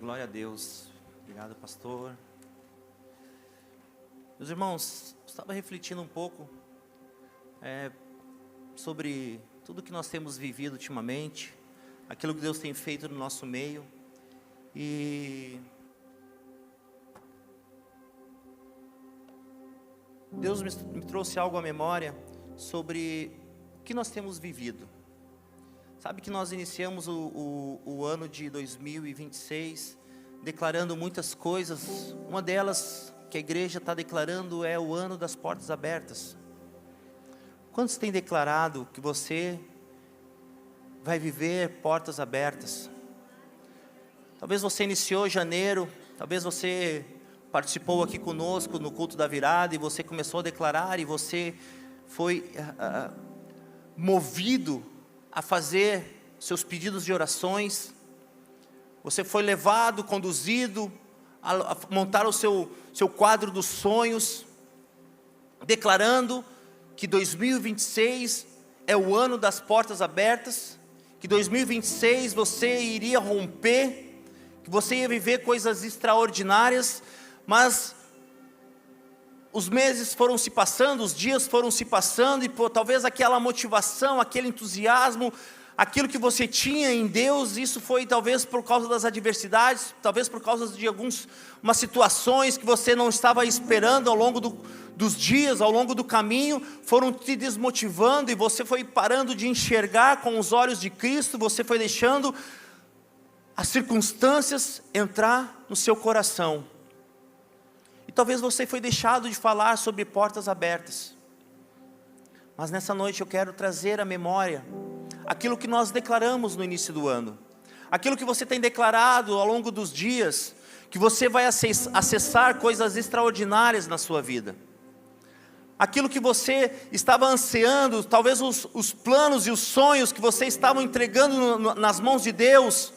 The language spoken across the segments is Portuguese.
glória a Deus. Obrigado, pastor. Meus irmãos, eu estava refletindo um pouco sobre tudo que nós temos vivido ultimamente, aquilo que Deus tem feito no nosso meio, e Deus me trouxe algo à memória sobre o que nós temos vivido. Sabe que nós iniciamos o ano de 2026 declarando muitas coisas. Uma delas que a igreja está declarando é o ano das portas abertas. Quantos têm declarado que você vai viver portas abertas? Talvez você iniciou janeiro, talvez você participou aqui conosco no culto da virada e você começou a declarar e você foi movido a fazer seus pedidos de orações. Você foi levado, conduzido a montar o seu quadro dos sonhos, declarando que 2026 é o ano das portas abertas, que 2026 você iria romper, que você ia viver coisas extraordinárias, mas os meses foram se passando, os dias foram se passando, e talvez aquela motivação, aquele entusiasmo, aquilo que você tinha em Deus, isso foi talvez por causa das adversidades, talvez por causa de umas situações que você não estava esperando ao longo dos dias, ao longo do caminho, foram te desmotivando, e você foi parando de enxergar com os olhos de Cristo, você foi deixando as circunstâncias entrar no seu coração. E talvez você foi deixado de falar sobre portas abertas. Mas nessa noite eu quero trazer à memória aquilo que nós declaramos no início do ano. Aquilo que você tem declarado ao longo dos dias, que você vai acessar coisas extraordinárias na sua vida. Aquilo que você estava ansiando, talvez os planos e os sonhos que você estava entregando nas mãos de Deus.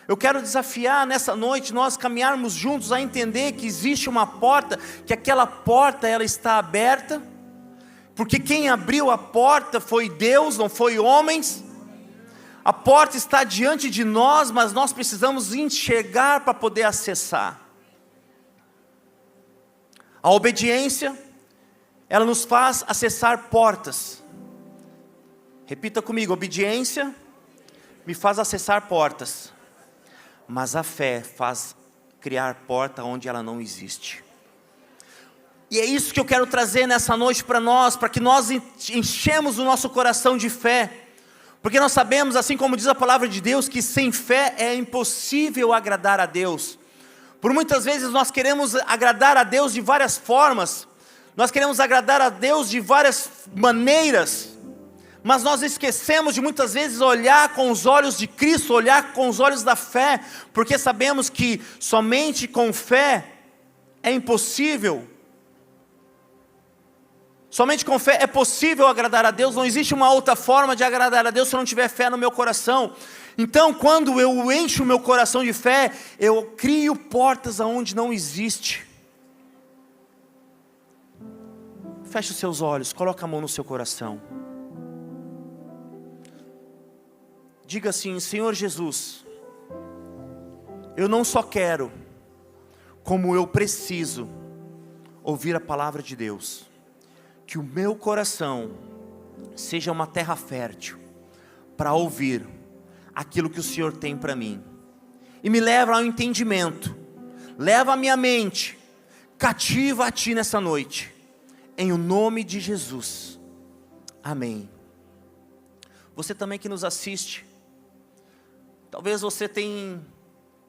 Eu quero desafiar nessa noite nós caminharmos juntos a entender que existe uma porta, que aquela porta ela está aberta, porque quem abriu a porta foi Deus, não foi homens. A porta está diante de nós, mas nós precisamos enxergar para poder acessar. A obediência, ela nos faz acessar portas. Repita comigo: obediência me faz acessar portas. Mas a fé faz criar porta onde ela não existe. E é isso que eu quero trazer nessa noite para nós, para que nós enchemos o nosso coração de fé. Porque nós sabemos, assim como diz a palavra de Deus, que sem fé é impossível agradar a Deus. Por muitas vezes nós queremos agradar a Deus de várias formas. Nós queremos agradar a Deus de várias maneiras. Mas nós esquecemos de muitas vezes olhar com os olhos de Cristo, olhar com os olhos da fé, porque sabemos que somente com fé é impossível. Somente com fé é possível agradar a Deus, não existe uma outra forma de agradar a Deus se eu não tiver fé no meu coração. Então, quando eu encho o meu coração de fé, eu crio portas aonde não existe. Feche os seus olhos, coloque a mão no seu coração. Diga assim: Senhor Jesus, eu não só quero, como eu preciso ouvir a palavra de Deus. Que o meu coração seja uma terra fértil para ouvir aquilo que o Senhor tem para mim. E me leva ao entendimento, leva a minha mente cativa a Ti nessa noite, em o nome de Jesus, amém. Você também que nos assiste, talvez você tenha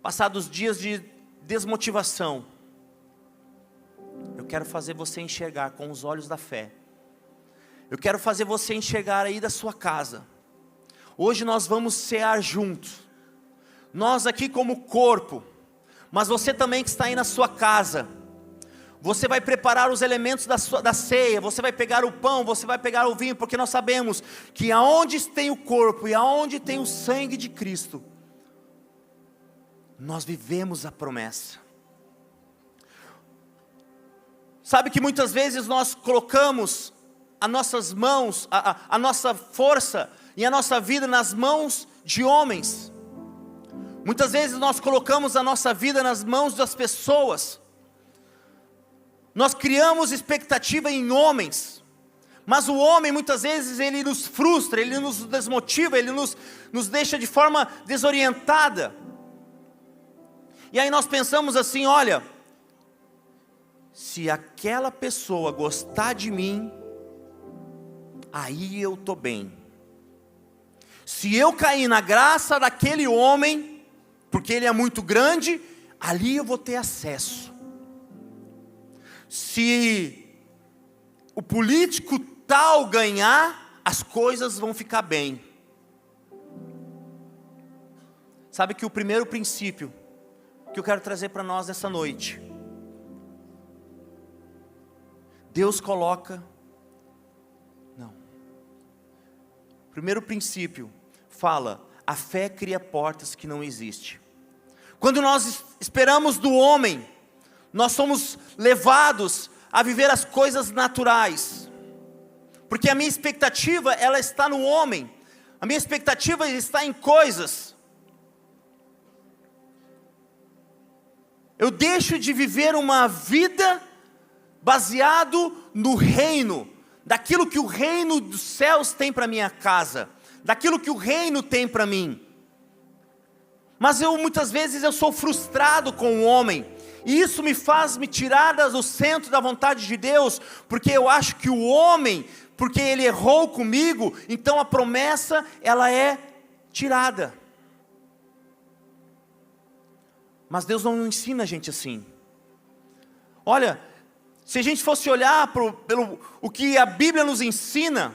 passado os dias de desmotivação. Eu quero fazer você enxergar com os olhos da fé. Eu quero fazer você enxergar aí da sua casa. Hoje nós vamos cear juntos. Nós aqui como corpo, mas você também que está aí na sua casa. Você vai preparar os elementos da ceia, você vai pegar o pão, você vai pegar o vinho, porque nós sabemos que aonde tem o corpo e aonde tem o sangue de Cristo, nós vivemos a promessa. Sabe que muitas vezes nós colocamos as nossas mãos, a nossa força e a nossa vida nas mãos de homens. Muitas vezes nós colocamos a nossa vida nas mãos das pessoas. Nós criamos expectativa em homens. Mas o homem muitas vezes ele nos frustra, ele nos desmotiva, ele nos deixa de forma desorientada. E aí nós pensamos assim, olha, se aquela pessoa gostar de mim, aí eu estou bem. Se eu cair na graça daquele homem, porque ele é muito grande, ali eu vou ter acesso. Se o político tal ganhar, as coisas vão ficar bem. Sabe que o primeiro princípio que eu quero trazer para nós nessa noite, Deus coloca, o primeiro princípio fala, a fé cria portas que não existem. Quando nós esperamos do homem, nós somos levados a viver as coisas naturais, porque a minha expectativa, ela está no homem, a minha expectativa está em coisas. Eu deixo de viver uma vida baseado no reino, daquilo que o reino dos céus tem para minha casa, daquilo que o reino tem para mim. Mas muitas vezes eu sou frustrado com o homem, e isso me faz me tirar do centro da vontade de Deus, porque eu acho que o homem, porque ele errou comigo, então a promessa ela é tirada. Mas Deus não ensina a gente assim. Olha, se a gente fosse olhar pelo o que a Bíblia nos ensina,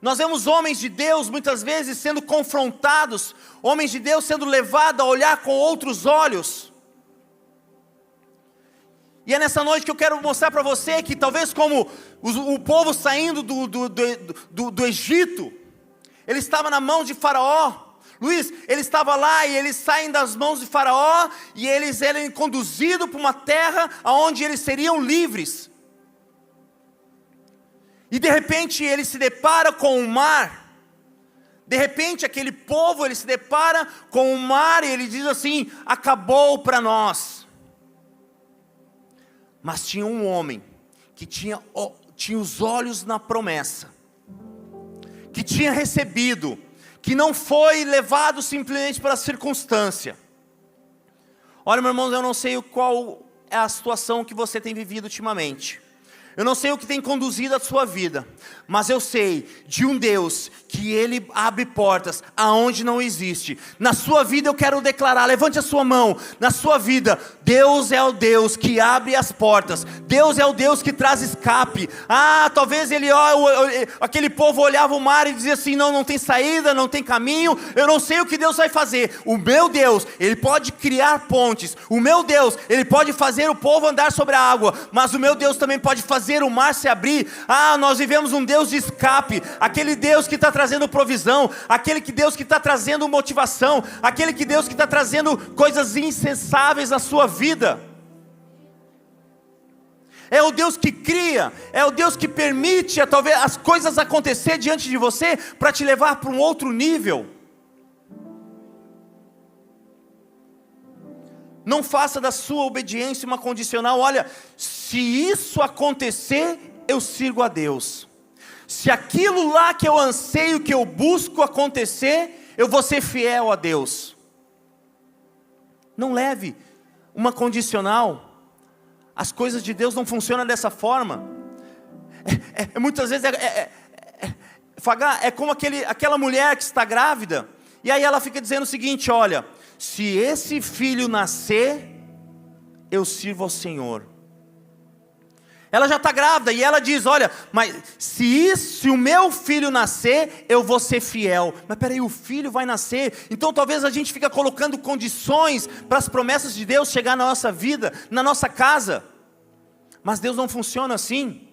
nós vemos homens de Deus muitas vezes sendo confrontados, homens de Deus sendo levados a olhar com outros olhos. E é nessa noite que eu quero mostrar para você que talvez como o povo saindo do Egito, ele estava na mão de Faraó. Luiz, ele estava lá e eles saem das mãos de Faraó e eles eram conduzidos para uma terra onde eles seriam livres. E de repente ele se depara com o mar. De repente aquele povo ele se depara com o mar e ele diz assim, acabou para nós. Mas tinha um homem que tinha os olhos na promessa, que tinha recebido, que não foi levado simplesmente pela circunstância. Olha, meu irmão, eu não sei qual é a situação que você tem vivido ultimamente. Eu não sei o que tem conduzido a sua vida, mas eu sei de um Deus que Ele abre portas aonde não existe. Na sua vida eu quero declarar, levante a sua mão, na sua vida, Deus é o Deus que abre as portas, Deus é o Deus que traz escape. Talvez aquele povo olhava o mar e dizia assim, não tem saída, não tem caminho, eu não sei o que Deus vai fazer. O meu Deus, Ele pode criar pontes, o meu Deus, Ele pode fazer o povo andar sobre a água, mas o meu Deus também pode fazer o mar se abrir. Nós vivemos um Deus de escape, aquele Deus que está trazendo provisão, aquele Deus que está trazendo motivação, aquele Deus que está trazendo coisas insensáveis na sua vida. É o Deus que cria, é o Deus que permite talvez as coisas acontecer diante de você para te levar para um outro nível. Não faça da sua obediência uma condicional. Olha, se isso acontecer, eu sirvo a Deus. Se aquilo lá que eu anseio, que eu busco acontecer, eu vou ser fiel a Deus. Não leve uma condicional. As coisas de Deus não funcionam dessa forma. Muitas vezes é como aquela mulher que está grávida, e aí ela fica dizendo o seguinte, olha, se esse filho nascer, eu sirvo ao Senhor. Ela já está grávida e ela diz, olha, mas se o meu filho nascer, eu vou ser fiel. Mas peraí, o filho vai nascer? Então talvez a gente fique colocando condições para as promessas de Deus chegar na nossa vida, na nossa casa. Mas Deus não funciona assim.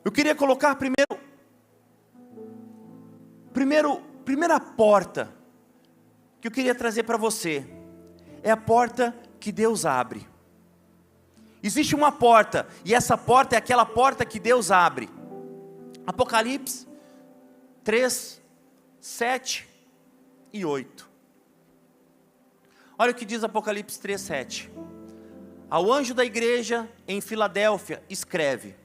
Eu queria colocar primeira porta que eu queria trazer para você, é a porta que Deus abre. Existe uma porta, e essa porta é aquela porta que Deus abre. Apocalipse 3, 7 e 8. Olha o que diz Apocalipse 3:7. Ao anjo da igreja em Filadélfia, escreve: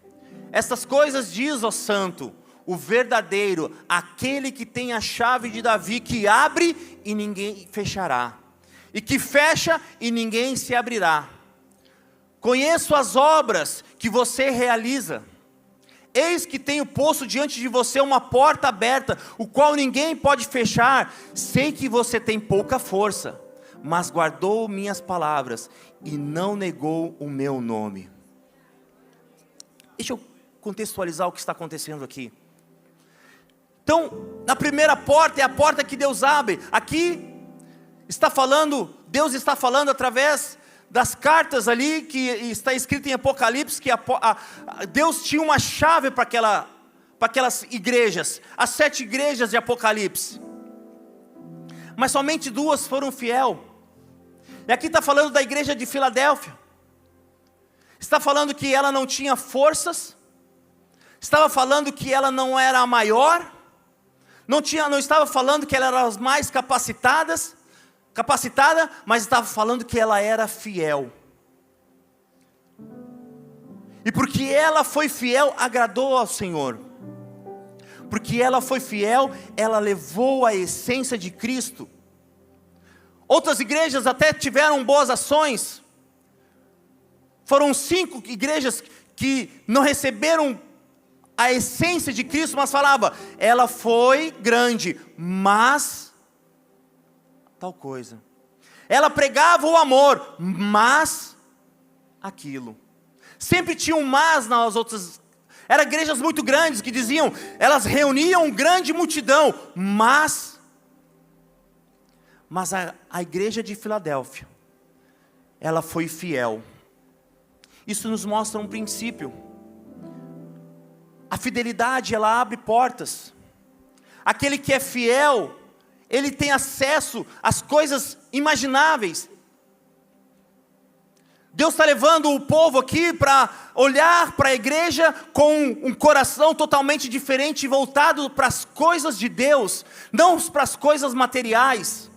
estas coisas diz, ó santo, o verdadeiro, aquele que tem a chave de Davi, que abre e ninguém fechará, e que fecha e ninguém se abrirá. Conheço as obras que você realiza. Eis que tenho posto diante de você uma porta aberta, o qual ninguém pode fechar. Sei que você tem pouca força, mas guardou minhas palavras e não negou o meu nome. Deixa eu contextualizar o que está acontecendo aqui. Então, na primeira porta é a porta que Deus abre. Aqui está falando, Deus está falando através das cartas ali, que está escrito em Apocalipse, que Deus tinha uma chave para aquelas igrejas, as 7 igrejas de Apocalipse, mas somente 2 foram fiel. E aqui está falando da igreja de Filadélfia, está falando que ela não tinha forças, estava falando que ela não era a maior, não estava falando que ela era as mais capacitada, mas estava falando que ela era fiel. E porque ela foi fiel, agradou ao Senhor. Porque ela foi fiel, ela levou a essência de Cristo. Outras igrejas até tiveram boas ações. Foram 5 igrejas que não receberam a essência de Cristo, mas falava, ela foi grande, mas tal coisa. Ela pregava o amor, mas aquilo. Sempre tinha um mas nas outras. Eram igrejas muito grandes que diziam, elas reuniam grande multidão, mas a igreja de Filadélfia, ela foi fiel. Isso nos mostra um princípio. A fidelidade, ela abre portas. Aquele que é fiel, ele tem acesso às coisas imagináveis. Deus está levando o povo aqui para olhar para a igreja com um coração totalmente diferente, voltado para as coisas de Deus, não para as coisas materiais.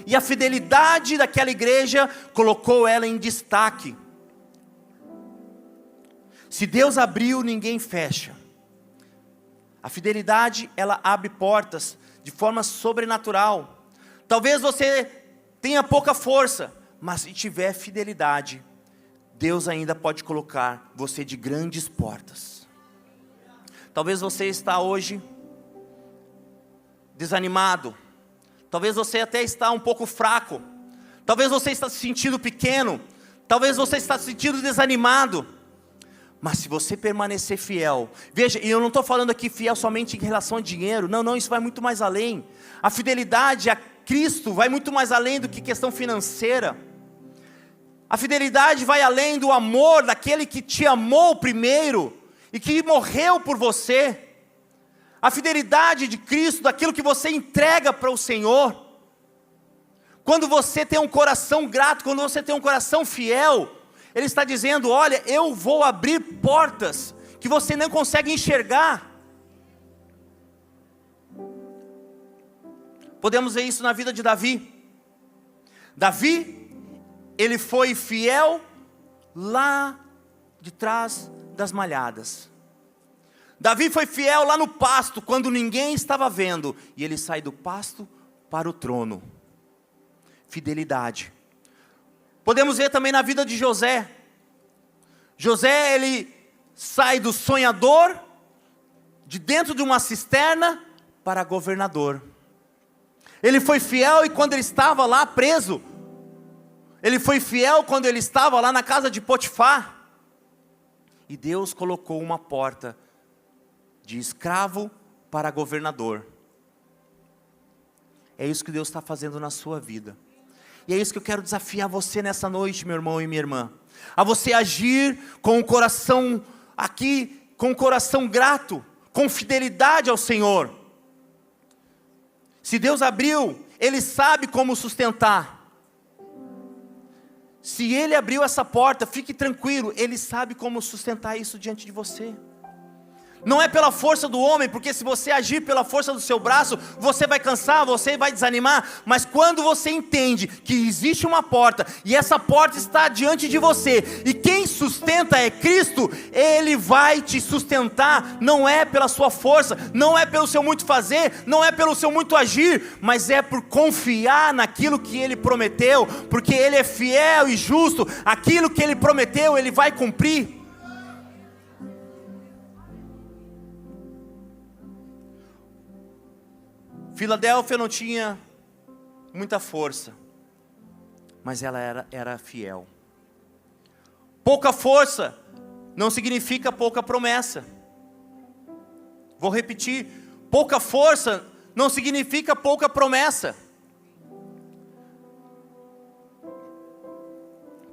E a fidelidade daquela igreja colocou ela em destaque. Se Deus abriu, ninguém fecha. A fidelidade, ela abre portas de forma sobrenatural. Talvez você tenha pouca força, mas se tiver fidelidade, Deus ainda pode colocar você de grandes portas. Talvez você está hoje desanimado. Talvez você até está um pouco fraco. Talvez você está se sentindo pequeno. Talvez você está se sentindo desanimado. Mas se você permanecer fiel, veja, e eu não estou falando aqui fiel somente em relação a dinheiro, não, isso vai muito mais além. A fidelidade a Cristo vai muito mais além do que questão financeira. A fidelidade vai além do amor daquele que te amou primeiro e que morreu por você. A fidelidade de Cristo, daquilo que você entrega para o Senhor. Quando você tem um coração grato, quando você tem um coração fiel, Ele está dizendo, olha, eu vou abrir portas que você não consegue enxergar. Podemos ver isso na vida de Davi. Davi, ele foi fiel lá de trás das malhadas. Davi foi fiel lá no pasto, quando ninguém estava vendo. E ele sai do pasto para o trono. Fidelidade. Podemos ver também na vida de José. José, ele sai do sonhador, de dentro de uma cisterna, para governador. Ele foi fiel e quando ele estava lá preso. Ele foi fiel quando ele estava lá na casa de Potifar. E Deus colocou uma porta de escravo para governador. É isso que Deus está fazendo na sua vida. E é isso que eu quero desafiar você nessa noite, meu irmão e minha irmã. A você agir com o coração aqui, com o coração grato, com fidelidade ao Senhor. Se Deus abriu, Ele sabe como sustentar. Se Ele abriu essa porta, fique tranquilo, Ele sabe como sustentar isso diante de você. Não é pela força do homem, porque se você agir pela força do seu braço, você vai cansar, você vai desanimar. Mas quando você entende que existe uma porta, e essa porta está diante de você, e quem sustenta é Cristo, Ele vai te sustentar. Não é pela sua força, não é pelo seu muito fazer, não é pelo seu muito agir, mas é por confiar naquilo que Ele prometeu, porque Ele é fiel e justo. Aquilo que Ele prometeu, Ele vai cumprir. Filadélfia não tinha muita força, mas ela era fiel. Pouca força não significa pouca promessa. Vou repetir, pouca força não significa pouca promessa.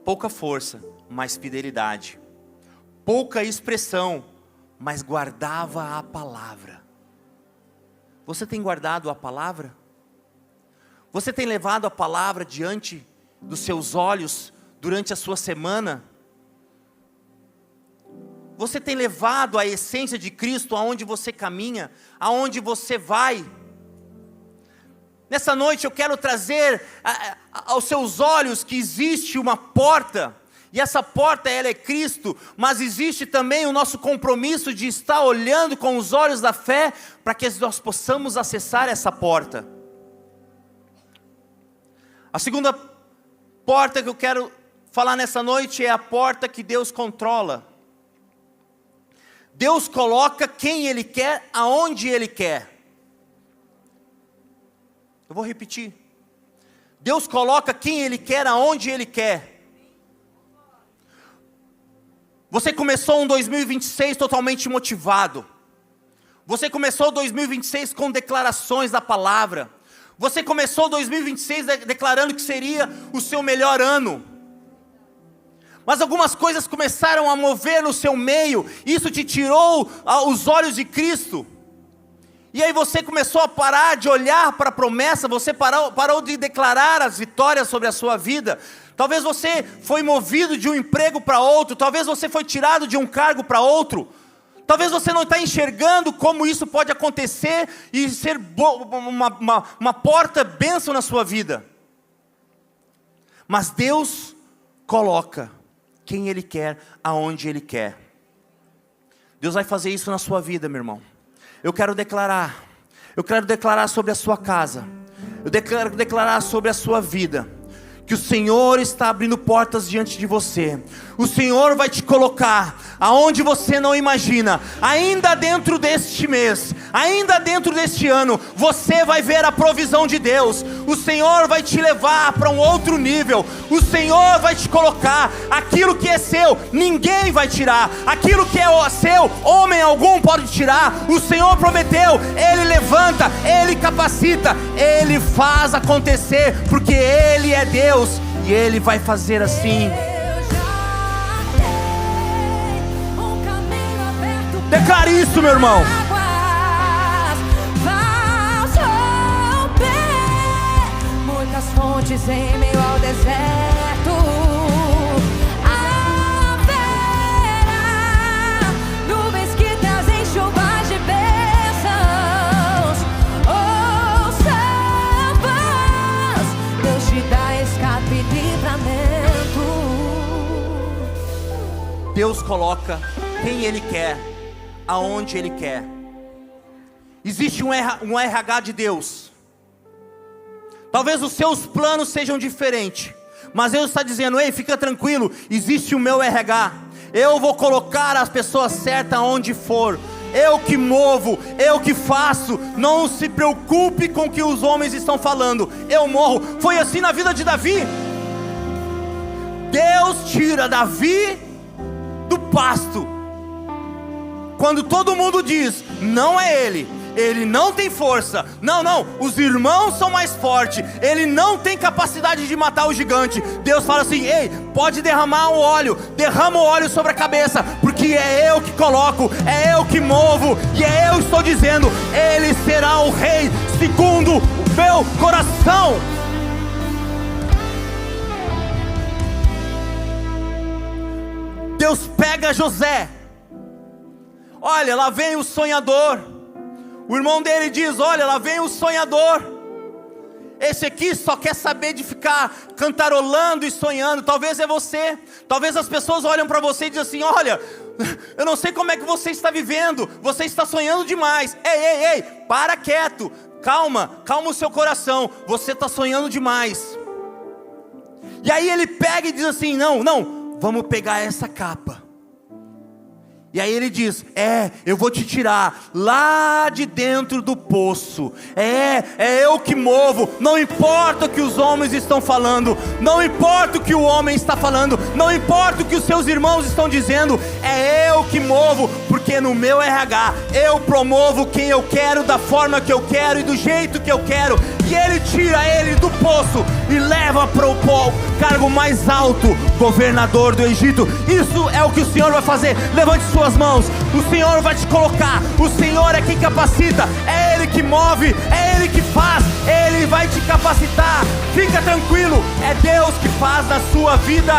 Pouca força, mas fidelidade. Pouca expressão, mas guardava a palavra. Você tem guardado a palavra? Você tem levado a palavra diante dos seus olhos durante a sua semana? Você tem levado a essência de Cristo aonde você caminha, aonde você vai? Nessa noite eu quero trazer aos seus olhos que existe uma porta, e essa porta ela é Cristo, mas existe também o nosso compromisso de estar olhando com os olhos da fé, para que nós possamos acessar essa porta. A segunda porta que eu quero falar nessa noite é a porta que Deus controla. Deus coloca quem Ele quer, aonde Ele quer. Eu vou repetir. Deus coloca quem Ele quer, aonde Ele quer. Você começou um 2026 totalmente motivado. Você começou 2026 com declarações da palavra. Você começou 2026 declarando que seria o seu melhor ano. Mas algumas coisas começaram a mover no seu meio. Isso te tirou os olhos de Cristo. E aí você começou a parar de olhar para a promessa. Você parou de declarar as vitórias sobre a sua vida. Talvez você foi movido de um emprego para outro. Talvez você foi tirado de um cargo para outro. Talvez você não está enxergando como isso pode acontecer e ser uma porta bênção na sua vida. Mas Deus coloca quem Ele quer, aonde Ele quer. Deus vai fazer isso na sua vida, meu irmão. Eu quero declarar sobre a sua casa. Eu quero declarar sobre a sua vida. Que o Senhor está abrindo portas diante de você. O Senhor vai te colocar aonde você não imagina. Ainda dentro deste mês, ainda dentro deste ano, você vai ver a provisão de Deus. O Senhor vai te levar para um outro nível. O Senhor vai te colocar. Aquilo que é seu, ninguém vai tirar. Aquilo que é seu, homem algum pode tirar. O Senhor prometeu, Ele levanta, Ele capacita, Ele faz acontecer, porque Ele é Deus. E Ele vai fazer assim. Declare isso, meu irmão. Muitas fontes em meio ao deserto. Haverá nuvens que trazem chuvas de bênçãos. Ouça a voz, Deus te dá escape e livramento. Deus coloca quem Ele quer, aonde Ele quer. Existe um RH de Deus. Talvez os seus planos sejam diferentes, mas Deus está dizendo: ei, fica tranquilo, existe o meu RH. Eu vou colocar as pessoas certas onde for. Eu que movo, eu que faço. Não se preocupe com o que os homens estão falando. Eu morro. Foi assim na vida de Davi. Deus tira Davi do pasto. Quando todo mundo diz, não é ele não tem força, não, os irmãos são mais fortes, ele não tem capacidade de matar o gigante. Deus fala assim: ei, pode derramar o óleo, derrama o óleo sobre a cabeça, porque é eu que coloco, é eu que movo, e é eu que estou dizendo, ele será o rei segundo o meu coração. Deus pega José. olha, lá vem o sonhador. O irmão dele diz, olha, lá vem o sonhador. Esse aqui só quer saber de ficar cantarolando e sonhando. Talvez é você. Talvez as pessoas olham para você e dizem assim, olha, eu não sei como é que você está vivendo, você está sonhando demais. Ei, para quieto, calma o seu coração, você está sonhando demais. E aí ele pega e diz assim, não, vamos pegar essa capa. E aí ele diz, eu vou te tirar lá de dentro do poço. É eu que movo. Não importa o que os homens estão falando, não importa o que o homem está falando, não importa o que os seus irmãos estão dizendo. É eu que movo, porque no meu RH eu promovo quem eu quero, da forma que eu quero e do jeito que eu quero. E ele tira ele do poço e leva para o cargo mais alto, governador do Egito. Isso é o que o Senhor vai fazer. Levante suas mãos, o Senhor vai te colocar. O Senhor é quem capacita, é Ele que move, é Ele que faz, Ele vai te capacitar. Fica tranquilo, é Deus que faz na sua vida.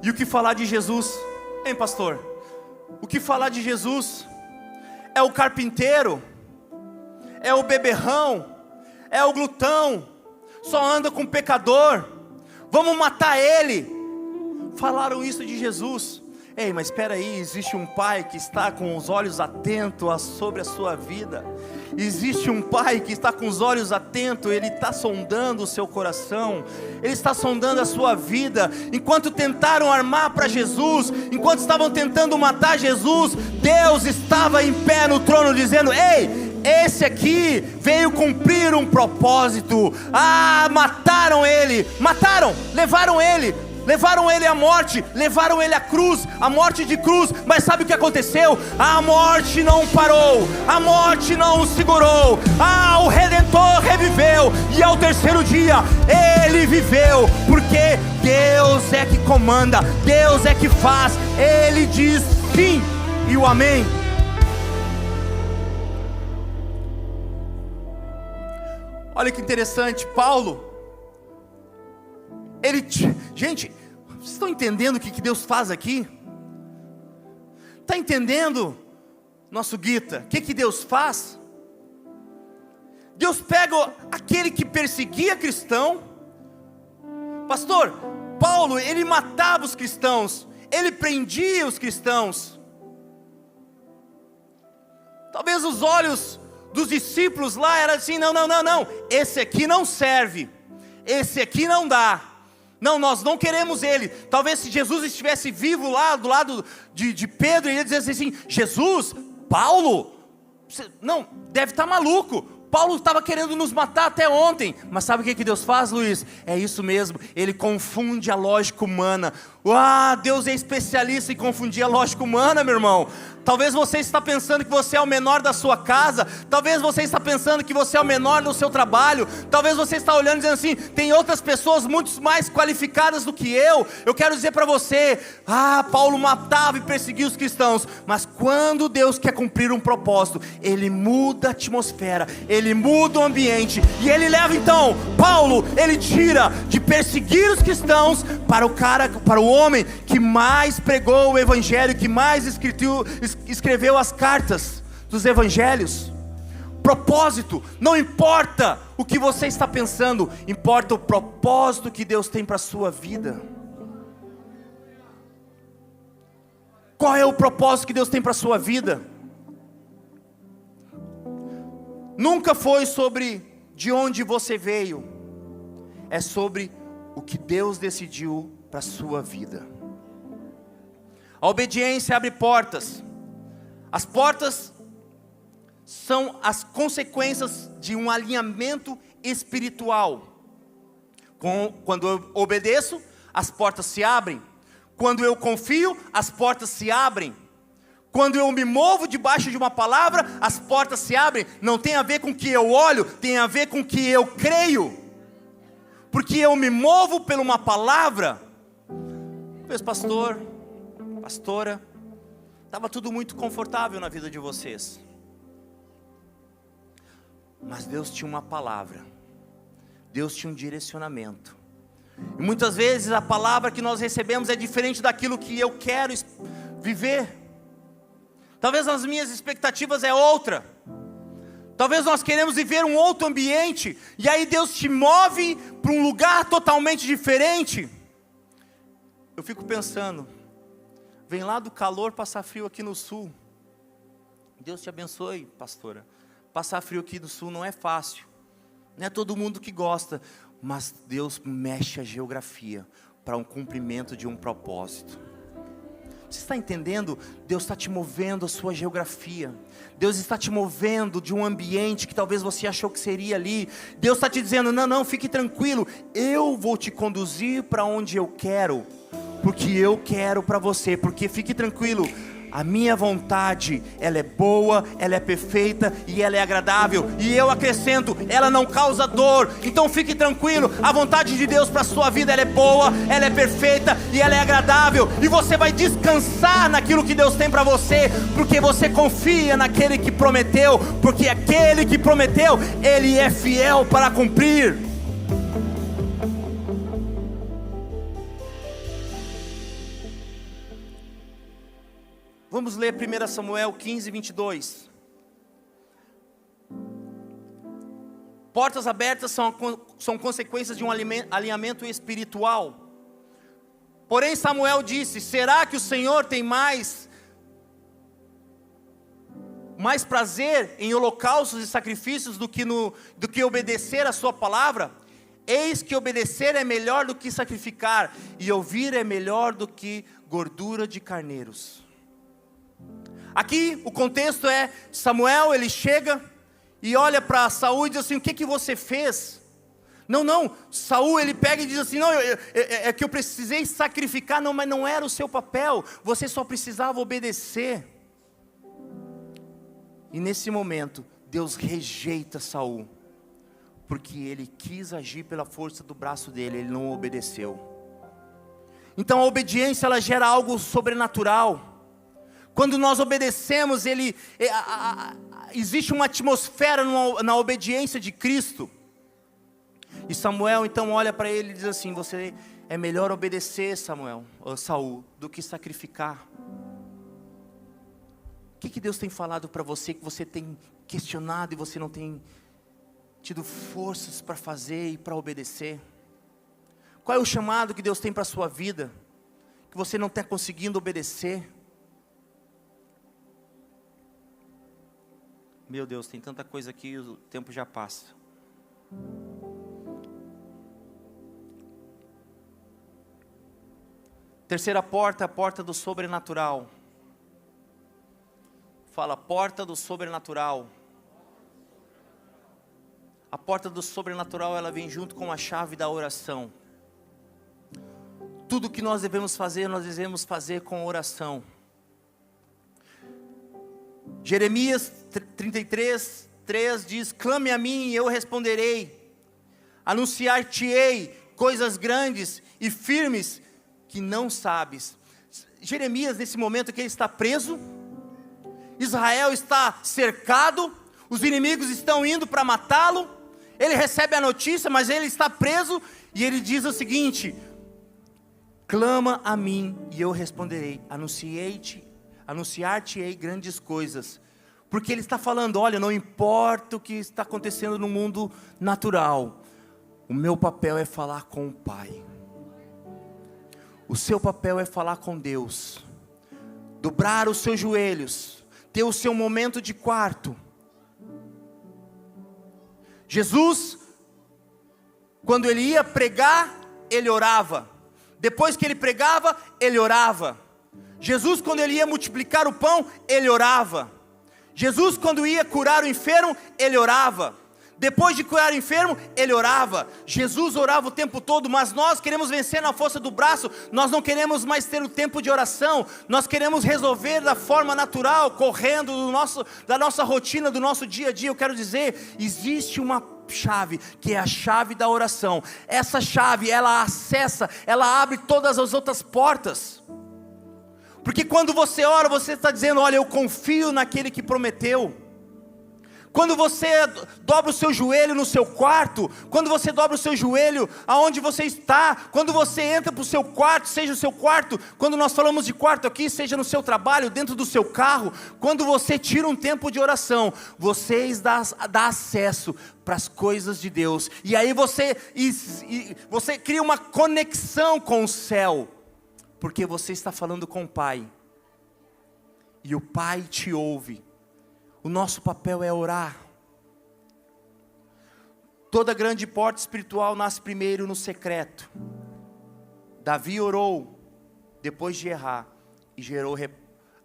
E o que falar de Jesus, hein, pastor? O que falar de Jesus? É o carpinteiro, é o beberrão, é o glutão, só anda com pecador, vamos matar ele. Falaram isso de Jesus. Ei, mas espera aí, existe um pai que está com os olhos atentos sobre a sua vida. Existe um pai que está com os olhos atentos, ele está sondando o seu coração, ele está sondando a sua vida. Enquanto tentaram armar para Jesus, enquanto estavam tentando matar Jesus, Deus estava em pé no trono dizendo, ei, esse aqui veio cumprir um propósito. Mataram ele, levaram ele à morte, levaram ele à cruz, à morte de cruz. Mas sabe o que aconteceu? A morte não parou, a morte não o segurou. O Redentor reviveu, e ao terceiro dia ele viveu, porque Deus é que comanda, Deus é que faz. Ele diz sim e o amém. Olha que interessante, Paulo, gente, vocês estão entendendo o que Deus faz aqui? Está entendendo, nosso Guita, o que Deus faz? Deus pega aquele que perseguia cristão. Pastor, Paulo, ele matava os cristãos, ele prendia os cristãos. Talvez os olhos dos discípulos lá eram assim, não, esse aqui não serve, esse aqui não dá. Não, nós não queremos ele. Talvez se Jesus estivesse vivo lá do lado de Pedro, ele ia dizer assim, Jesus, Paulo, não, deve estar maluco. Paulo estava querendo nos matar até ontem. Mas sabe o que Deus faz, Luiz? É isso mesmo, ele confunde a lógica humana. Deus é especialista em confundir a lógica humana, meu irmão. Talvez você está pensando que você é o menor da sua casa. Talvez você está pensando que você é o menor no seu trabalho. Talvez você está olhando e dizendo assim, tem outras pessoas muito mais qualificadas do que eu. Eu quero dizer para você, Paulo matava e perseguia os cristãos. Mas quando Deus quer cumprir um propósito, Ele muda a atmosfera, Ele muda o ambiente. E Ele leva então, Paulo, ele tira de perseguir os cristãos para o homem que mais pregou o evangelho, que mais escreveu as cartas dos evangelhos. Propósito, não importa o que você está pensando, importa o propósito que Deus tem para a sua vida. Qual é o propósito que Deus tem para a sua vida? Nunca foi sobre de onde você veio, é sobre o que Deus decidiu para a sua vida. A obediência abre portas. As portas são as consequências de um alinhamento espiritual. Quando eu obedeço, as portas se abrem. Quando eu confio, as portas se abrem. Quando eu me movo debaixo de uma palavra, as portas se abrem. Não tem a ver com o que eu olho, tem a ver com o que eu creio. Porque eu me movo por uma palavra. Pois pastor, pastora, estava tudo muito confortável na vida de vocês. Mas Deus tinha uma palavra. Deus tinha um direcionamento. E muitas vezes a palavra que nós recebemos é diferente daquilo que eu quero viver. Talvez as minhas expectativas é outra. Talvez nós queremos viver um outro ambiente, e aí Deus te move para um lugar totalmente diferente. Eu fico pensando, vem lá do calor passar frio aqui no sul. Deus te abençoe, pastora. Passar frio aqui no sul não é fácil. Não é todo mundo que gosta, mas Deus mexe a geografia para um cumprimento de um propósito. Você está entendendo? Deus está te movendo a sua geografia. Deus está te movendo de um ambiente que talvez você achou que seria ali. Deus está te dizendo, não, fique tranquilo. Eu vou te conduzir para onde eu quero. Porque eu quero para você. Porque fique tranquilo. A minha vontade, ela é boa, ela é perfeita e ela é agradável. E eu acrescento, ela não causa dor. Então fique tranquilo, a vontade de Deus para a sua vida, ela é boa, ela é perfeita e ela é agradável. E você vai descansar naquilo que Deus tem para você, porque você confia naquele que prometeu. Porque aquele que prometeu, Ele é fiel para cumprir. Vamos ler 1 Samuel 15, 22. Portas abertas são consequências de um alinhamento espiritual. Porém Samuel disse, será que o Senhor tem mais prazer em holocaustos e sacrifícios do que obedecer a sua palavra? Eis que obedecer é melhor do que sacrificar, e ouvir é melhor do que gordura de carneiros. Aqui o contexto é, Samuel ele chega e olha para Saul e diz assim, o que você fez? Não, Saul ele pega e diz assim, não, é que eu precisei sacrificar, não, mas não era o seu papel, você só precisava obedecer. E nesse momento, Deus rejeita Saul, porque ele quis agir pela força do braço dele, ele não obedeceu. Então a obediência ela gera algo sobrenatural. Quando nós obedecemos, existe uma atmosfera na obediência de Cristo. E Samuel então olha para ele e diz assim, você é melhor obedecer, Saul, do que sacrificar. O que Deus tem falado para você, que você tem questionado e você não tem tido forças para fazer e para obedecer? Qual é o chamado que Deus tem para a sua vida, que você não está conseguindo obedecer? Meu Deus, tem tanta coisa aqui, o tempo já passa. Terceira porta, a porta do sobrenatural. Fala, porta do sobrenatural. A porta do sobrenatural, ela vem junto com a chave da oração. Tudo que nós devemos fazer com oração. Jeremias 33, 3 diz, clame a mim e eu responderei, anunciar-te-ei coisas grandes e firmes que não sabes. Jeremias nesse momento que ele está preso, Israel está cercado, os inimigos estão indo para matá-lo, ele recebe a notícia, mas ele está preso, e ele diz o seguinte, clama a mim e eu responderei, anunciar-te-ei grandes coisas, porque ele está falando, olha, não importa o que está acontecendo no mundo natural, o meu papel é falar com o Pai, o seu papel é falar com Deus, dobrar os seus joelhos, ter o seu momento de quarto. Jesus, quando ele ia pregar, ele orava, depois que ele pregava, ele orava. Jesus, quando ele ia multiplicar o pão, ele orava. Jesus, quando ia curar o enfermo, ele orava. Depois de curar o enfermo, ele orava. Jesus orava o tempo todo, mas nós queremos vencer na força do braço. Nós não queremos mais ter o tempo de oração. Nós queremos resolver da forma natural, correndo da nossa rotina, do nosso dia a dia. Eu quero dizer, existe uma chave, que é a chave da oração. Essa chave, ela acessa, ela abre todas as outras portas. Porque quando você ora, você está dizendo, olha, eu confio naquele que prometeu. Quando você dobra o seu joelho no seu quarto, quando você dobra o seu joelho aonde você está, quando você entra para o seu quarto, seja o seu quarto, quando nós falamos de quarto aqui, seja no seu trabalho, dentro do seu carro, quando você tira um tempo de oração, você dá acesso para as coisas de Deus, e aí você cria uma conexão com o céu, porque você está falando com o Pai, e o Pai te ouve. O nosso papel é orar. Toda grande porta espiritual nasce primeiro no secreto. Davi orou depois de errar e gerou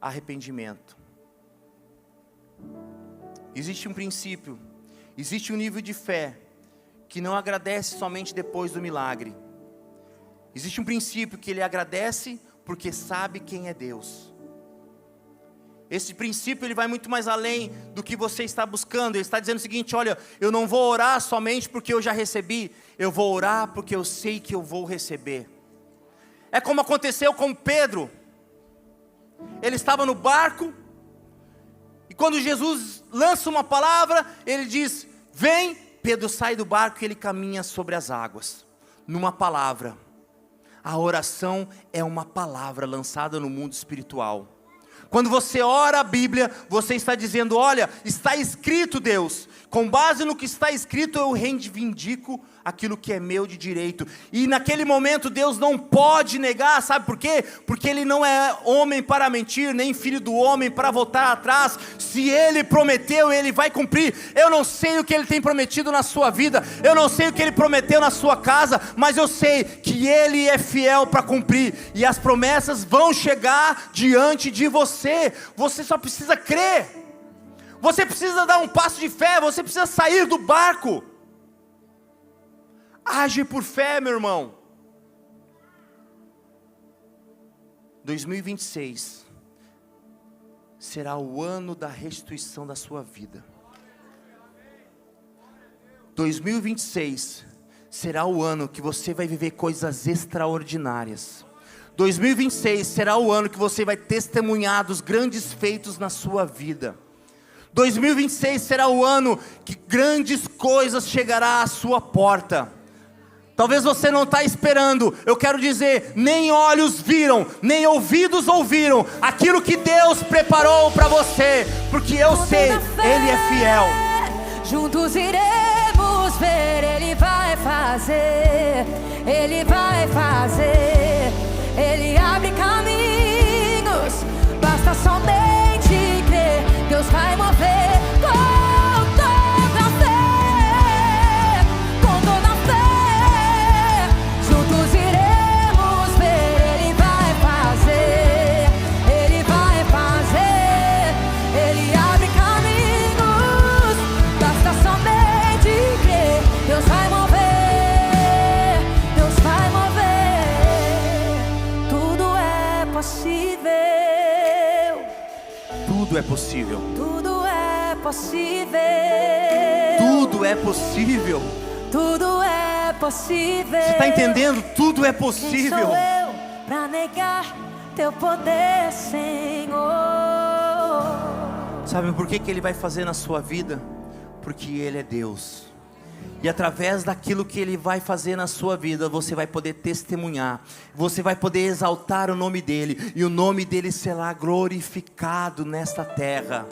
arrependimento. Existe um princípio, existe um nível de fé que não agradece somente depois do milagre. Existe um princípio que ele agradece porque sabe quem é Deus. Esse princípio ele vai muito mais além do que você está buscando. Ele está dizendo o seguinte: olha, eu não vou orar somente porque eu já recebi, eu vou orar porque eu sei que eu vou receber. É como aconteceu com Pedro. Ele estava no barco, e quando Jesus lança uma palavra, ele diz: vem. Pedro sai do barco e ele caminha sobre as águas, numa palavra. A oração é uma palavra lançada no mundo espiritual. Quando você ora a Bíblia, você está dizendo: olha, está escrito, Deus, com base no que está escrito eu reivindico aquilo que é meu de direito. E naquele momento Deus não pode negar, sabe por quê? Porque Ele não é homem para mentir, nem filho do homem para voltar atrás. Se Ele prometeu, Ele vai cumprir. Eu não sei o que Ele tem prometido na sua vida, eu não sei o que Ele prometeu na sua casa, mas eu sei que Ele é fiel para cumprir, e as promessas vão chegar diante de você. Você só precisa crer, você precisa dar um passo de fé, você precisa sair do barco. Age por fé, meu irmão. 2026 será o ano da restituição da sua vida. 2026 será o ano que você vai viver coisas extraordinárias. 2026 será o ano que você vai testemunhar dos grandes feitos na sua vida. 2026 será o ano que grandes coisas chegarão à sua porta. Talvez você não está esperando. Eu quero dizer, nem olhos viram, nem ouvidos ouviram aquilo que Deus preparou para você, porque eu sei, Ele é fiel. Juntos iremos ver, Ele vai fazer, Ele vai fazer. Ele abre caminhos, basta somente crer. Deus vai mover com toda a fé, com toda a fé. Juntos iremos ver, Ele vai fazer, Ele vai fazer. Ele abre caminhos, basta somente crer. Deus vai mover, Deus vai mover. Tudo é possível. Tudo é possível. Tudo é possível. Tudo é possível. Tudo é possível. Você está entendendo? Tudo é Quem possível. sou eu pra negar teu poder, Senhor? Sabe por que Ele vai fazer na sua vida? Porque Ele é Deus. E através daquilo que Ele vai fazer na sua vida, você vai poder testemunhar, você vai poder exaltar o nome dEle, e o nome dEle será glorificado nesta terra.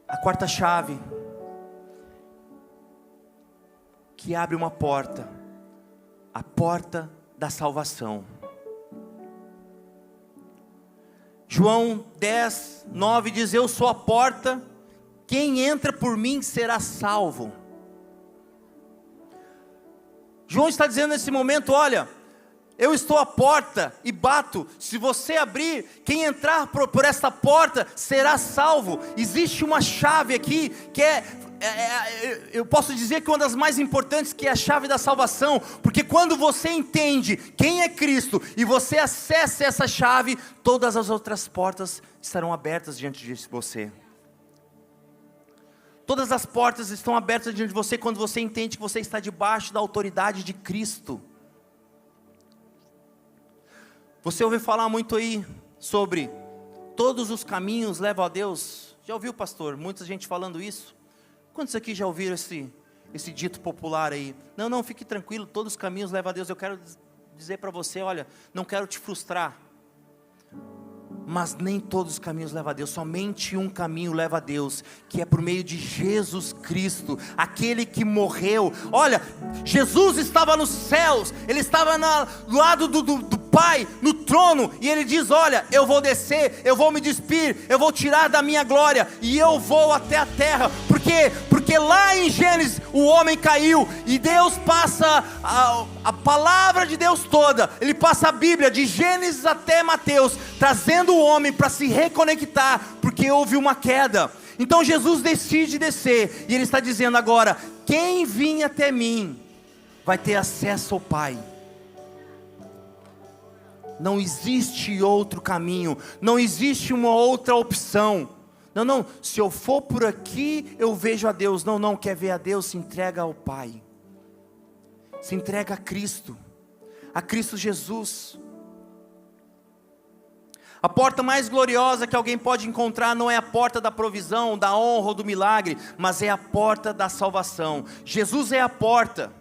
A quarta chave que abre uma porta, a porta da salvação. João 10:9 diz: eu sou a porta, quem entra por mim será salvo. João está dizendo nesse momento: olha, eu estou à porta e bato. Se você abrir, quem entrar por esta porta será salvo. Existe uma chave aqui que eu posso dizer que uma das mais importantes, que é a chave da salvação. Porque quando você entende quem é Cristo e você acessa essa chave, todas as outras portas estarão abertas diante de você. Todas as portas estão abertas diante de você quando você entende que você está debaixo da autoridade de Cristo. Você ouve falar muito aí sobre todos os caminhos levam a Deus. Já ouviu, pastor? Muita gente falando isso. Quantos aqui já ouviram esse dito popular aí? Não, fique tranquilo, todos os caminhos levam a Deus. Eu quero dizer para você, olha, não quero te frustrar, mas nem todos os caminhos levam a Deus. Somente um caminho leva a Deus, que é por meio de Jesus Cristo, aquele que morreu. Olha, Jesus estava nos céus, Ele estava do lado do Pai, no trono, e Ele diz, olha, eu vou descer, eu vou me despir, eu vou tirar da minha glória, e eu vou até a terra. Por quê? Porque lá em Gênesis o homem caiu, e Deus passa a palavra de Deus toda, Ele passa a Bíblia de Gênesis até Mateus, trazendo o homem para se reconectar, porque houve uma queda. Então Jesus decide descer, e Ele está dizendo agora, quem vir até mim, vai ter acesso ao Pai. Não existe outro caminho, não existe uma outra opção. Não, se eu for por aqui, eu vejo a Deus. Não, quer ver a Deus, se entrega ao Pai. Se entrega a Cristo Jesus. A porta mais gloriosa que alguém pode encontrar não é a porta da provisão, da honra ou do milagre, mas é a porta da salvação. Jesus é a porta.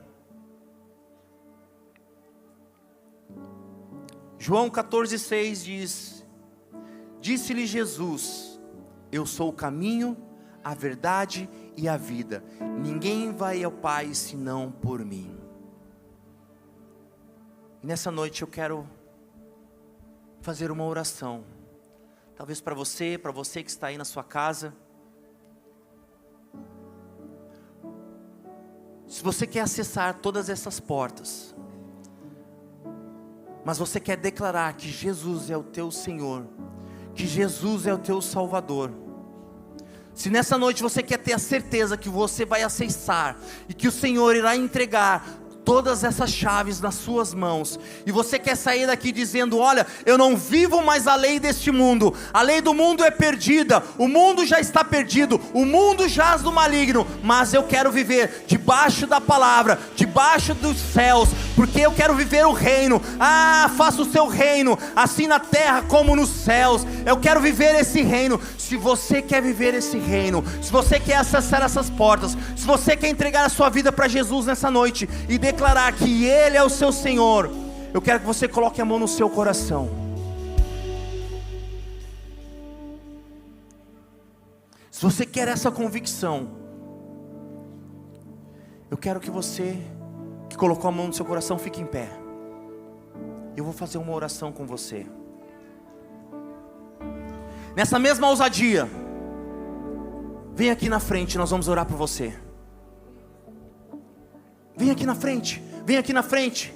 João 14,6 diz, disse-lhe Jesus, eu sou o caminho, a verdade e a vida. Ninguém vai ao Pai senão por mim. E nessa noite eu quero fazer uma oração. Talvez para você que está aí na sua casa. Se você quer acessar todas essas portas, mas você quer declarar que Jesus é o teu Senhor, que Jesus é o teu Salvador. Se nessa noite você quer ter a certeza que você vai acessar, e que o Senhor irá entregar todas essas chaves nas suas mãos, e você quer sair daqui dizendo, olha, eu não vivo mais a lei deste mundo, a lei do mundo é perdida, o mundo já está perdido, o mundo jaz no maligno, mas eu quero viver debaixo da palavra, debaixo dos céus, porque eu quero viver o reino. Faça o seu reino, assim na terra como nos céus. Eu quero viver esse reino. Se você quer viver esse reino, se você quer acessar essas portas, se você quer entregar a sua vida para Jesus nessa noite, e declarar que Ele é o seu Senhor, eu quero que você coloque a mão no seu coração. Se você quer essa convicção, eu quero que você que colocou a mão no seu coração fique em pé. Eu vou fazer uma oração com você. Nessa mesma ousadia, vem aqui na frente, nós vamos orar por você. Vem aqui na frente, vem aqui na frente.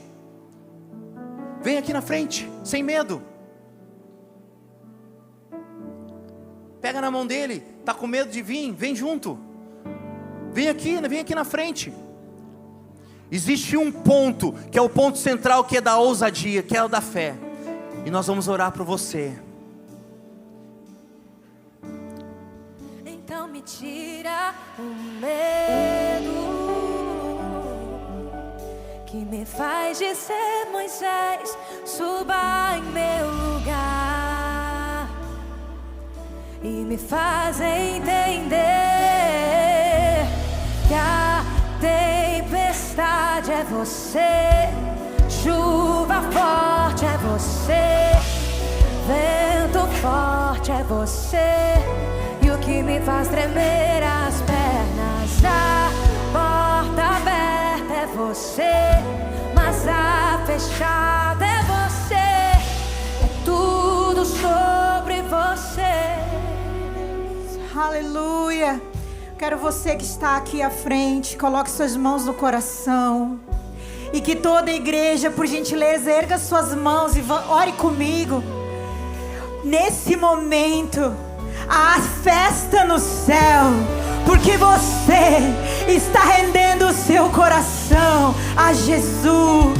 Vem aqui na frente, sem medo. Pega na mão dele, está com medo de vir? Vem junto. Vem aqui na frente. Existe um ponto, que é o ponto central, que é da ousadia, que é o da fé. E nós vamos orar por você. Então me tira o medo que me faz dizer, Moisés, suba em meu lugar, e me faz entender que a tempestade é você, chuva forte é você, vento forte é você, e o que me faz tremer as pernas, a porta aberta é você, mas a fechada é você, é tudo sobre você. Aleluia. Quero você que está aqui à frente, coloque suas mãos no coração, e que toda a igreja, por gentileza, erga suas mãos e ore comigo. Nesse momento, há festa no céu, porque você está rendendo o seu coração a Jesus.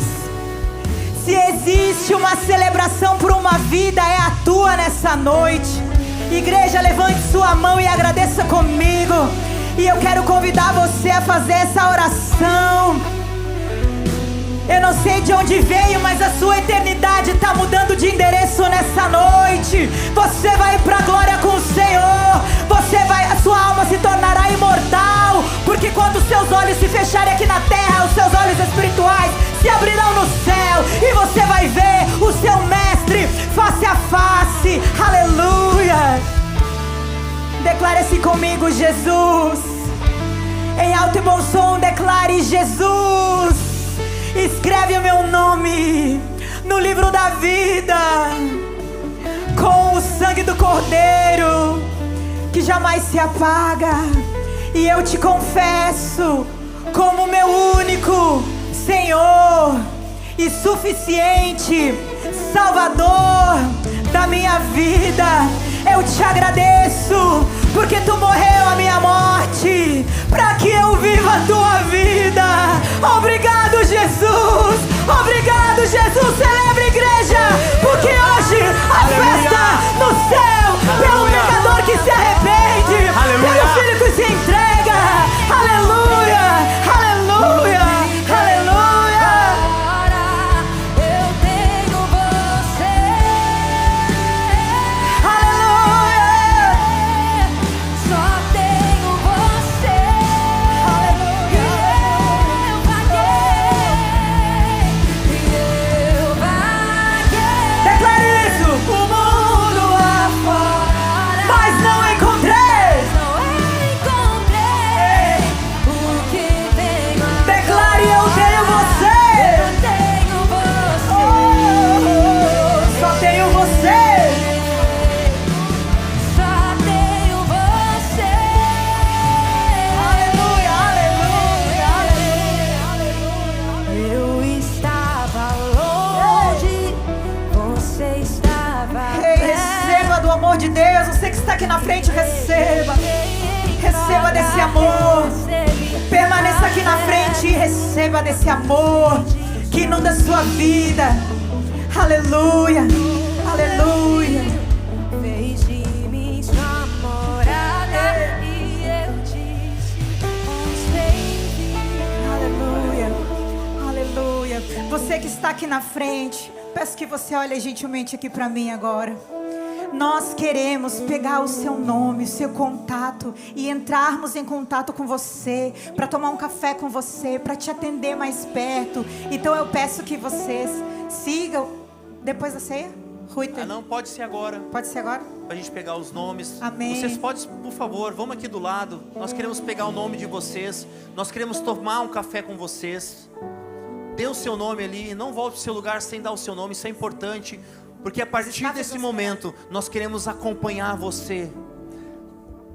Se existe uma celebração por uma vida, é a tua nessa noite. Igreja, levante sua mão e agradeça comigo. E eu quero convidar você a fazer essa oração. Eu não sei de onde veio, mas a sua eternidade está mudando de endereço nessa noite. Você vai para a glória com o Senhor. Você se fecharem aqui na terra, os seus olhos espirituais se abrirão no céu e você vai ver o seu mestre face a face. Aleluia. Declare assim comigo: Jesus. Em alto e bom som, declare: Jesus. Escreve o meu nome no livro da vida, com o sangue do Cordeiro que jamais se apaga. E eu te confesso como meu único Senhor e suficiente Salvador da minha vida. Eu te agradeço porque tu morreu a minha morte para que eu viva a tua vida. Obrigado, Jesus. Obrigado, Jesus. Celebra, igreja, porque hoje a festa no céu pelo pecador que se arrepende, pelo filho que se entrega. Aleluia, aleluia, aleluia. Eu tenho você. Aleluia. Só tenho você. Eu vaguei. Declare isso. O mundo lá fora, mas não encontrei. Não encontrei o que tenho. Declare: eu tenho você. Eu tenho você. Oh, só tenho você. Só tenho você. Aleluia, aleluia, aleluia. Eu estava longe, você estava Ei, perto. receba do amor de Deus. Você que está aqui na frente, receba. Receba desse amor. Permaneça aqui na frente e receba desse amor que inunda a sua vida. Aleluia, aleluia. Fez de mim sua morada e eu disse: bem-vindo. Aleluia, aleluia. Você que está aqui na frente, peço que você olhe gentilmente aqui para mim agora. Nós queremos pegar o seu nome, o seu contato e entrarmos em contato com você, para tomar um café com você, para te atender mais perto. Então eu peço que vocês sigam depois da ceia. Ruiter, Não, pode ser agora. pode ser agora? Pra gente pegar os nomes. Amém. Vocês podem, por favor, vamos aqui do lado. Nós queremos pegar o nome de vocês. Nós queremos tomar um café com vocês. Dê o seu nome ali. Não volte para o seu lugar sem dar o seu nome. Isso é importante. Porque a partir desse momento, nós queremos acompanhar você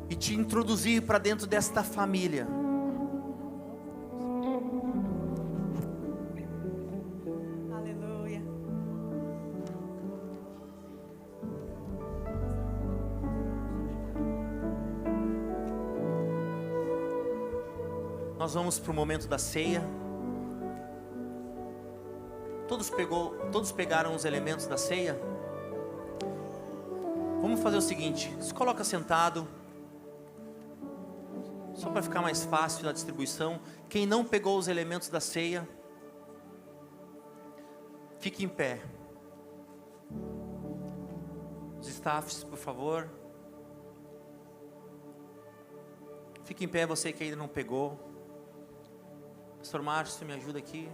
e te introduzir para dentro desta família. Aleluia. Nós vamos para o momento da ceia. Todos pegaram os elementos da ceia? Vamos fazer o seguinte: se coloca sentado, só para ficar mais fácil a distribuição. Quem não pegou os elementos da ceia, fique em pé. Os staffs, por favor. Fique em pé, você que ainda não pegou. Pastor Márcio, me ajuda aqui.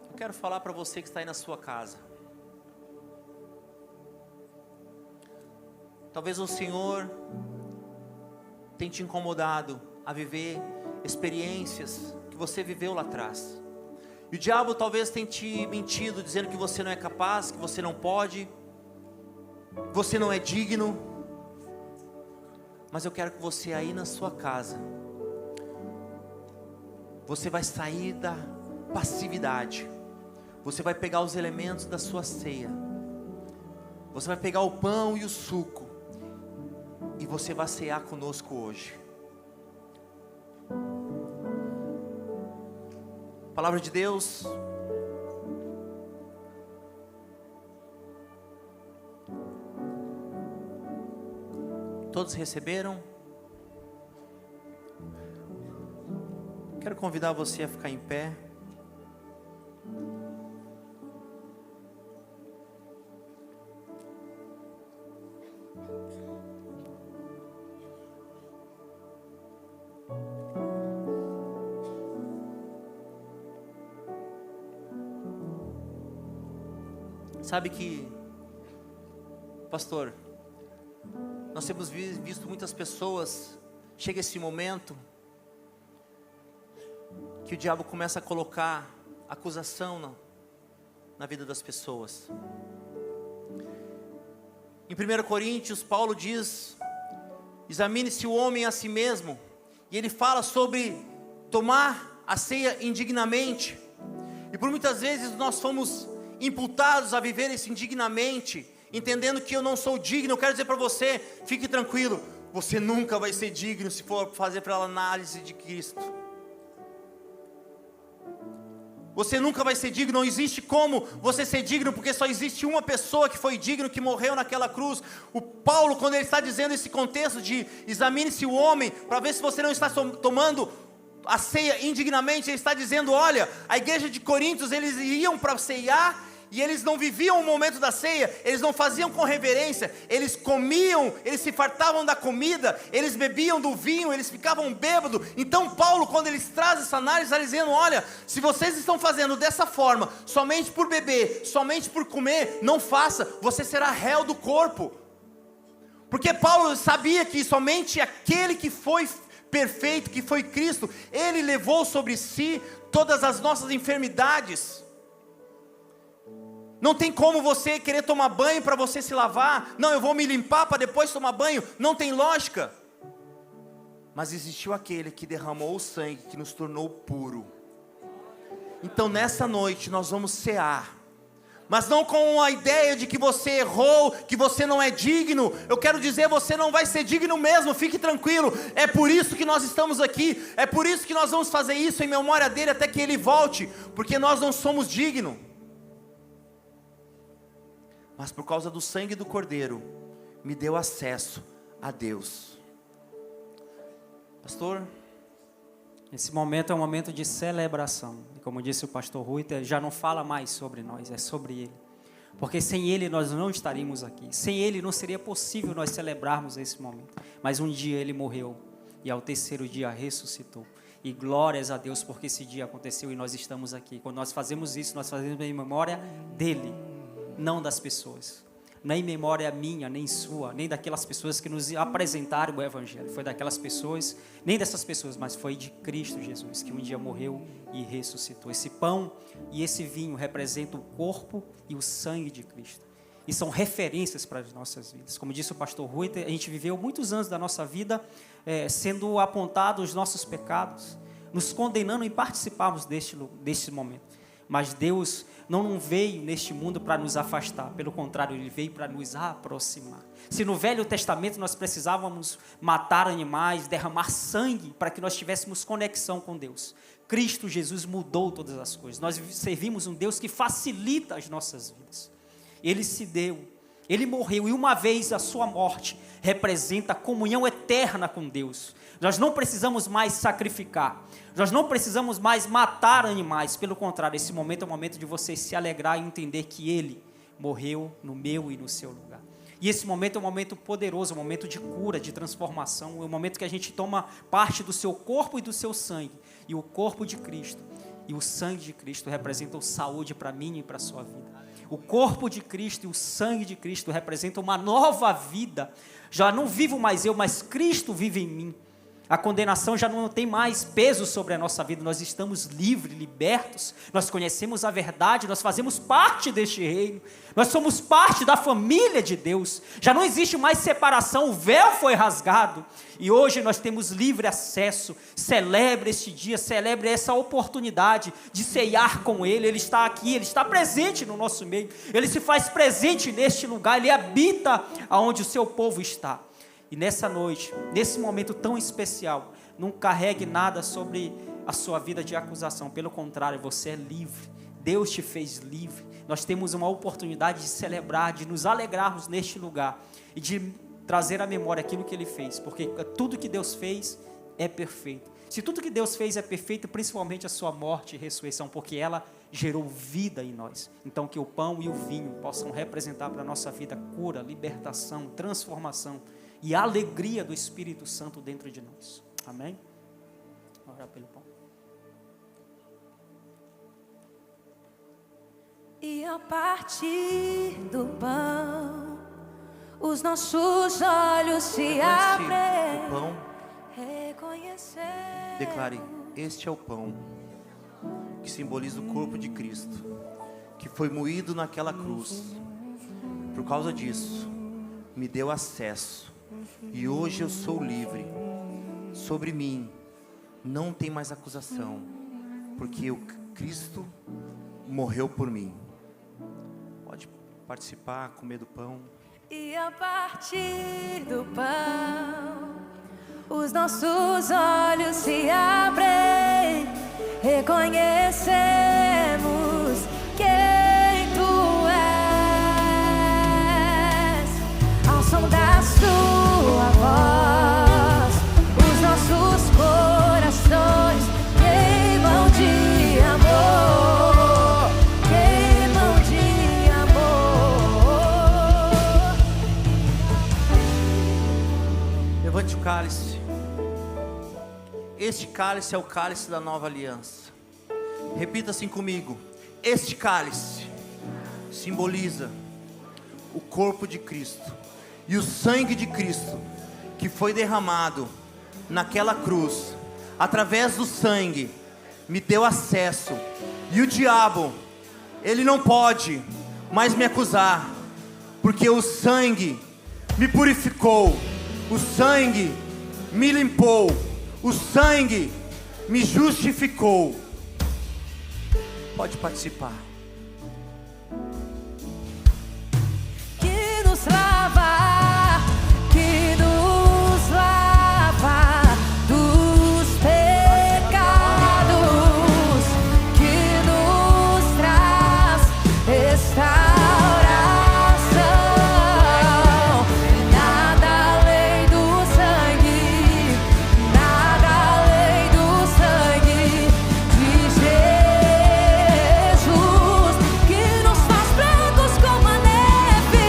Eu quero falar para você que está aí na sua casa. Talvez o Senhor tenha te incomodado a viver experiências que você viveu lá atrás. E o diabo talvez tenha te mentido, dizendo que você não é capaz, que você não pode, que você não é digno. Mas eu quero que você aí na sua casa, você vai sair da passividade. Você vai pegar os elementos da sua ceia. Você vai pegar o pão e o suco. E você vai cear conosco hoje. Palavra de Deus. Todos receberam? Quero convidar você a ficar em pé. Sabe que, pastor, nós temos visto muitas pessoas, chega esse momento, que o diabo começa a colocar acusação na vida das pessoas. Em 1 Coríntios, Paulo diz: examine-se o homem a si mesmo. E ele fala sobre tomar a ceia indignamente. E por muitas vezes nós fomos imputados a viver isso indignamente, entendendo que eu não sou digno. Eu quero dizer para você, fique tranquilo, você nunca vai ser digno se for fazer pela análise de Cristo. Você nunca vai ser digno, não existe como você ser digno, porque só existe uma pessoa que foi digno, que morreu naquela cruz. O Paulo, quando ele está dizendo esse contexto de examine-se o homem, para ver se você não está tomando a ceia indignamente, ele está dizendo: olha, a igreja de Coríntios, eles iam para ceiar, e eles não viviam o momento da ceia, eles não faziam com reverência, eles comiam, eles se fartavam da comida, eles bebiam do vinho, eles ficavam bêbados. Então Paulo, quando eles trazem essa análise, está dizendo: olha, se vocês estão fazendo dessa forma, somente por beber, somente por comer, não faça, você será réu do corpo. Porque Paulo sabia que somente aquele que foi perfeito, que foi Cristo, ele levou sobre si todas as nossas enfermidades. Não tem como você querer tomar banho para você se lavar. Não, eu vou me limpar para depois tomar banho. Não tem lógica. Mas existiu aquele que derramou o sangue, que nos tornou puro. Então nessa noite nós vamos cear, mas não com a ideia de que você errou, que você não é digno. Eu quero dizer, você não vai ser digno mesmo, fique tranquilo. É por isso que nós estamos aqui, é por isso que nós vamos fazer isso em memória dele até que ele volte, porque nós não somos dignos. Mas por causa do sangue do Cordeiro, me deu acesso a Deus. Pastor, esse momento é um momento de celebração. E como disse o pastor Rui, já não fala mais sobre nós, é sobre Ele. Porque sem Ele nós não estaríamos aqui. Sem Ele não seria possível nós celebrarmos esse momento. Mas um dia Ele morreu e ao terceiro dia ressuscitou. E glórias a Deus porque esse dia aconteceu e nós estamos aqui. Quando nós fazemos isso, nós fazemos em memória dEle, não das pessoas. Nem memória minha, nem sua, nem daquelas pessoas que nos apresentaram o Evangelho. Foi daquelas pessoas, nem dessas pessoas, mas foi de Cristo Jesus, que um dia morreu e ressuscitou. Esse pão e esse vinho representam o corpo e o sangue de Cristo. E são referências para as nossas vidas. Como disse o pastor Rui, a gente viveu muitos anos da nossa vida sendo apontados os nossos pecados, nos condenando em participarmos deste momento. Mas Deus não veio neste mundo para nos afastar, pelo contrário, Ele veio para nos aproximar. Se no Velho Testamento nós precisávamos matar animais, derramar sangue para que nós tivéssemos conexão com Deus, Cristo Jesus mudou todas as coisas. Nós servimos um Deus que facilita as nossas vidas. Ele se deu, Ele morreu, e uma vez a sua morte representa a comunhão eterna com Deus. Nós não precisamos mais sacrificar, nós não precisamos mais matar animais. Pelo contrário, esse momento é o momento de você se alegrar e entender que Ele morreu no meu e no seu lugar. E esse momento é um momento poderoso, um momento de cura, de transformação, é um momento que a gente toma parte do seu corpo e do seu sangue. E o corpo de Cristo e o sangue de Cristo representam saúde para mim e para a sua vida. O corpo de Cristo e o sangue de Cristo representam uma nova vida. Já não vivo mais eu, mas Cristo vive em mim. A condenação já não tem mais peso sobre a nossa vida. Nós estamos livres, libertos. Nós conhecemos a verdade, nós fazemos parte deste reino. Nós somos parte da família de Deus. Já não existe mais separação, o véu foi rasgado. E hoje nós temos livre acesso. Celebre este dia, celebre essa oportunidade de ceiar com Ele. Ele está aqui, Ele está presente no nosso meio. Ele se faz presente neste lugar, Ele habita onde o seu povo está. E nessa noite, nesse momento tão especial, não carregue nada sobre a sua vida de acusação. Pelo contrário, você é livre. Deus te fez livre. Nós temos uma oportunidade de celebrar, de nos alegrarmos neste lugar e de trazer à memória aquilo que Ele fez, porque tudo que Deus fez é perfeito. Se tudo que Deus fez é perfeito, principalmente a sua morte e ressurreição, porque ela gerou vida em nós. Então que o pão e o vinho possam representar para a nossa vida cura, libertação, transformação e a alegria do Espírito Santo dentro de nós. Amém? Vamos orar pelo pão. E a partir do pão, os nossos olhos se abrem. O pão, Reconhecer. declare: este é o pão que simboliza o corpo de Cristo, que foi moído naquela cruz. Por causa disso, me deu acesso, e hoje eu sou livre. Sobre mim não tem mais acusação, porque o Cristo morreu por mim. Pode participar, comer do pão. E a partir do pão, os nossos olhos se abrem. Reconhecemos quem Tu és. Ao som da Sua voz, os nossos corações queimam de amor, queimam de amor. Levante o cálice. Este cálice é o cálice da nova aliança. Repita assim comigo: este cálice simboliza o corpo de Cristo e o sangue de Cristo que foi derramado naquela cruz. Através do sangue me deu acesso, e o diabo, ele não pode mais me acusar, porque o sangue me purificou, o sangue me limpou, o sangue me justificou. Pode participar. Que nos lava, que nos lava dos pecados, que nos traz restauração. Nada além do sangue, nada além do sangue de Jesus, que nos faz brancos como a neve,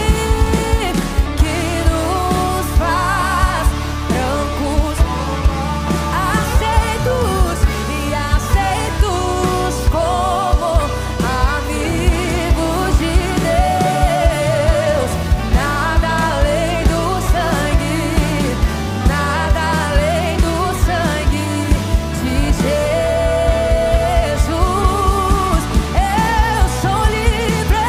que nos faz brancos, aceitos e aceitos como amigos de Deus. Nada além do sangue, nada além do sangue de Jesus. Eu sou livre, eu sou livre,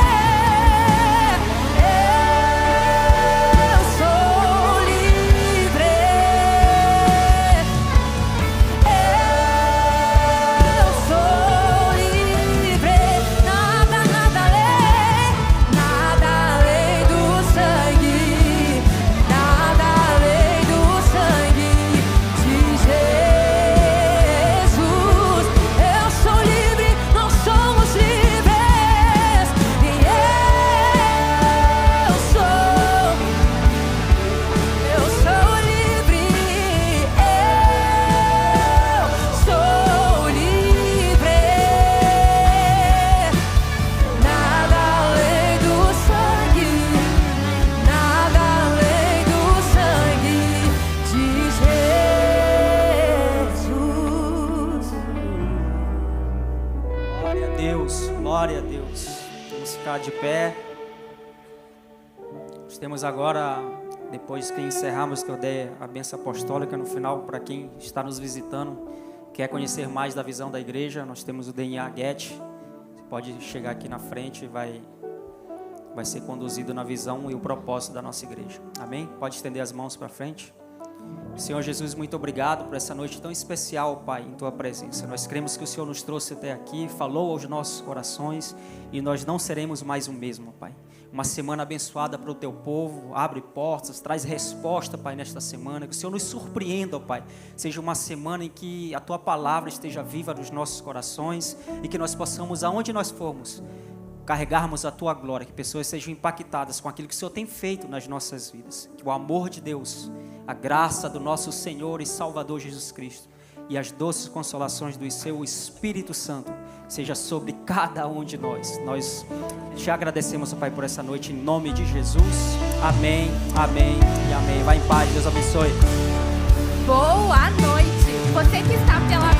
eu sou livre. Nada, nada além do sangue, nada além do sangue de Jesus. Eu sou livre, nós somos livres, e eu sou livre, eu sou livre. Nada além do sangue, nada além do sangue de Jesus. Glória a Deus, glória a Deus. Vamos ficar de pé. Nós temos agora, depois que encerrarmos, que eu dei a bênção apostólica no final, para quem está nos visitando, quer conhecer mais da visão da igreja, nós temos o DNA Get. Você pode chegar aqui na frente e vai ser conduzido na visão e o propósito da nossa igreja. Amém? Pode estender as mãos para frente. Senhor Jesus, muito obrigado por essa noite tão especial, Pai, em Tua presença. Nós cremos que o Senhor nos trouxe até aqui, falou aos nossos corações, e nós não seremos mais o mesmo, Pai. Uma semana abençoada para o Teu povo, abre portas, traz resposta, Pai, nesta semana. Que o Senhor nos surpreenda, ó Pai. Seja uma semana em que a Tua palavra esteja viva nos nossos corações, e que nós possamos, aonde nós formos, carregarmos a Tua glória, que pessoas sejam impactadas com aquilo que o Senhor tem feito nas nossas vidas. Que o amor de Deus, a graça do nosso Senhor e Salvador Jesus Cristo e as doces consolações do Seu Espírito Santo seja sobre cada um de nós. Nós te agradecemos, Pai, por essa noite, em nome de Jesus. Amém, amém e amém. Vai em paz, Deus abençoe. Boa noite. Você que está pela